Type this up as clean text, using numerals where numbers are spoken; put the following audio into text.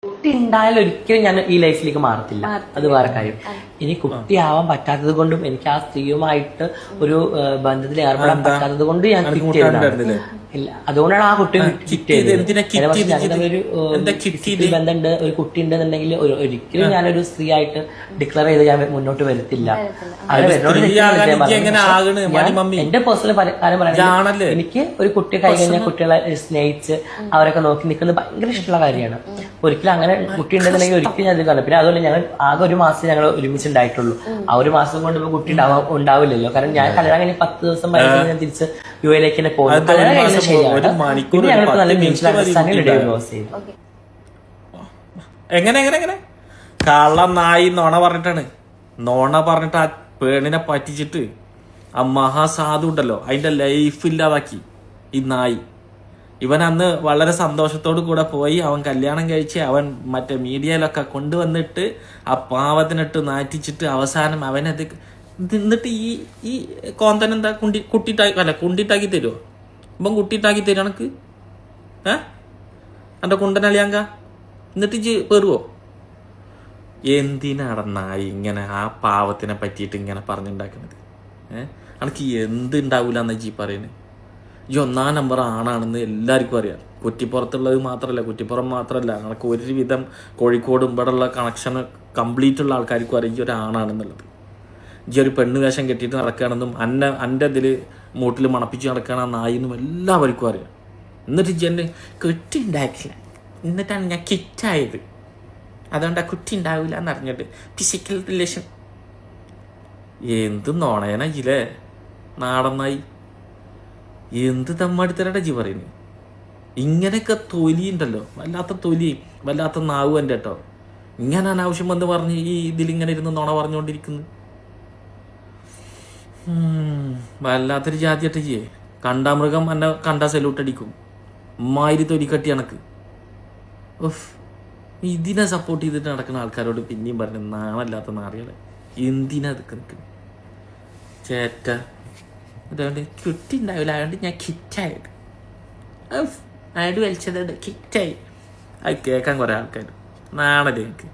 കുട്ടി ഉണ്ടായാലും ഒരിക്കലും ഞാൻ ഈ ലൈഫിലേക്ക് മാറത്തില്ല, അത് വേറെ കാര്യം. ഇനി കുട്ടിയാവാൻ പറ്റാത്തത് കൊണ്ടും എനിക്ക് ആ സ്ത്രീയുമായിട്ട് ഒരു ബന്ധത്തിൽ ഏർപ്പെടാൻ പറ്റാത്തത് കൊണ്ട് ഞാൻ കിറ്റ് ചെയ്തതാണ്. ഇല്ല, അതുകൊണ്ടാണ് ആ കുട്ടി കിറ്റ് ചെയ്തത്. ഒരു ബന്ധമുണ്ട്, ഒരു കുട്ടി ഉണ്ടെന്നുണ്ടെങ്കിൽ ഒരിക്കലും ഞാനൊരു സ്ത്രീ ആയിട്ട് ഡിക്ലെയർ ചെയ്ത് ഞാൻ മുന്നോട്ട് വരത്തില്ല. എന്റെ പേഴ്സണൽ കാര്യം പറയുന്നത്, എനിക്ക് ഒരു കുട്ടിയെ കൈ കഴിഞ്ഞാൽ കുട്ടികളെ സ്നേഹിച്ച് അവരൊക്കെ നോക്കി നിൽക്കുന്നത് ഭയങ്കര ഇഷ്ടമുള്ള കാര്യമാണ്. ഒരിക്കലും അങ്ങനെ കുട്ടി ഉണ്ടെന്നുണ്ടെങ്കിൽ ഒരിക്കലും ഞാൻ ഇത് കാണും. പിന്നെ അതുപോലെ ഞങ്ങൾ ആകെ ഒരു മാസം ഞങ്ങൾ ഒരുമിച്ചുണ്ടായിട്ടുള്ളൂ. ആ ഒരു മാസം കൊണ്ട് ഇപ്പൊ കുട്ടി ഉണ്ടാവില്ലല്ലോ. കാരണം ഞാൻ കല്യാണം കഴിഞ്ഞ് 10 ദിവസം വരെ ഞാൻ തിരിച്ച് യു എയിലേക്ക് തന്നെ പോകും. കല്യാണം കഴിഞ്ഞ ശരിയാണ്. പിന്നെ ഞങ്ങൾക്ക് നല്ല മ്യൂച്വൽ അണ്ടർസ്റ്റാൻഡിംഗ് ഡിവോഴ്സ് ചെയ്തു. എങ്ങനെ കള്ള നായി നോണ പറഞ്ഞിട്ട് ആ പേണിനെ പറ്റിച്ചിട്ട് ആ മഹാസാധു ഉണ്ടല്ലോ അതിന്റെ ലൈഫ് ഇല്ലാതാക്കി ഈ നായി. ഇവൻ അന്ന് വളരെ സന്തോഷത്തോടു കൂടെ പോയി അവൻ കല്യാണം കഴിച്ച് അവൻ മറ്റേ മീഡിയയിലൊക്കെ കൊണ്ടുവന്നിട്ട് ആ പാവത്തിനിട്ട് നാറ്റിച്ചിട്ട് അവസാനം അവനത് എന്നിട്ട് ഈ കോന്തൻ എന്താ കുണ്ടിട്ടാക്കി തരുമോ? ഇപ്പം കുട്ടിയിട്ടാക്കി തരുമോ എനക്ക്? എന്റെ കുണ്ടനളിയാങ്ക എന്നിട്ട് ഇജ്ജ് പെറുവോ? എന്തിനാടന്നായി ഇങ്ങനെ ആ പാവത്തിനെ പറ്റിയിട്ട് ഇങ്ങനെ പറഞ്ഞുണ്ടാക്കുന്നത്? എനിക്ക് എന്തുണ്ടാവൂല എന്നാ ജി പറയുന്നത്? ഈ 1-ാം നമ്പർ ആണാണെന്ന് എല്ലാവർക്കും അറിയാം. കുറ്റിപ്പുറത്തുള്ളത് മാത്രമല്ല, കുറ്റിപ്പുറം മാത്രമല്ല, നമുക്ക് ഒരുവിധം കോഴിക്കോടും ഇവിടെയുള്ള കണക്ഷൻ കംപ്ലീറ്റ് ഉള്ള ആൾക്കാർക്കും അറിയാം ഈ ഒരു ആണാണെന്നുള്ളത്. ഈ ഒരു പെണ്ണ് വേഷം കെട്ടിയിട്ട് നടക്കുകയാണെന്നും എൻ്റെ ഇതിൽ മൂട്ടിൽ മണപ്പിച്ച് നടക്കുകയാണ് ആ നായിന്നും എല്ലാവർക്കും അറിയാം. എന്നിട്ട് എന്നെ കുട്ടി ഉണ്ടായിട്ടില്ല, എന്നിട്ടാണ് ഞാൻ കിറ്റായത്. അതുകൊണ്ട് ആ കുട്ടി ഉണ്ടാവില്ല എന്നറിഞ്ഞിട്ട് ഫിസിക്കൽ റിലേഷൻ. എന്ത് നോണേന ജിലേ നാടന്നായി, എന്ത് തമ്മാടിത്തരടാ ജി പറയുന്നത്? ഇങ്ങനെയൊക്കെ തൊലി ഉണ്ടല്ലോ, വല്ലാത്ത തൊലി, വല്ലാത്ത നാവ് എൻ്റെ കേട്ടോ. ഇങ്ങനെ അനാവശ്യം വന്ന് പറഞ്ഞ് ഈ ഇതിലിങ്ങനെ ഇരുന്ന് നോണ പറഞ്ഞുകൊണ്ടിരിക്കുന്നു. വല്ലാത്തൊരു ജാതിയായിട്ട് ചെയ്യേ. കണ്ടാ മൃഗം എന്നെ കണ്ടാ സെലൂട്ട് അടിക്കും. മാതിരി തൊലിക്കട്ടി കണക്ക്. ഇതിനെ സപ്പോർട്ട് ചെയ്തിട്ട് നടക്കുന്ന ആൾക്കാരോട് പിന്നെയും പറഞ്ഞു നാണല്ലാത്ത നാറികളെ. എന്തിനാ അതൊക്കെ നിൽക്കുന്നത് ചേറ്റ? അതുകൊണ്ട് കുട്ടി ഉണ്ടാവില്ല, അതുകൊണ്ട് ഞാൻ കിറ്റായത്. അയാൾ വലിച്ചത് കിറ്റായി. അത് കേൾക്കാൻ കുറെ ആൾക്കാർ നാണല്ലേ എനിക്ക്.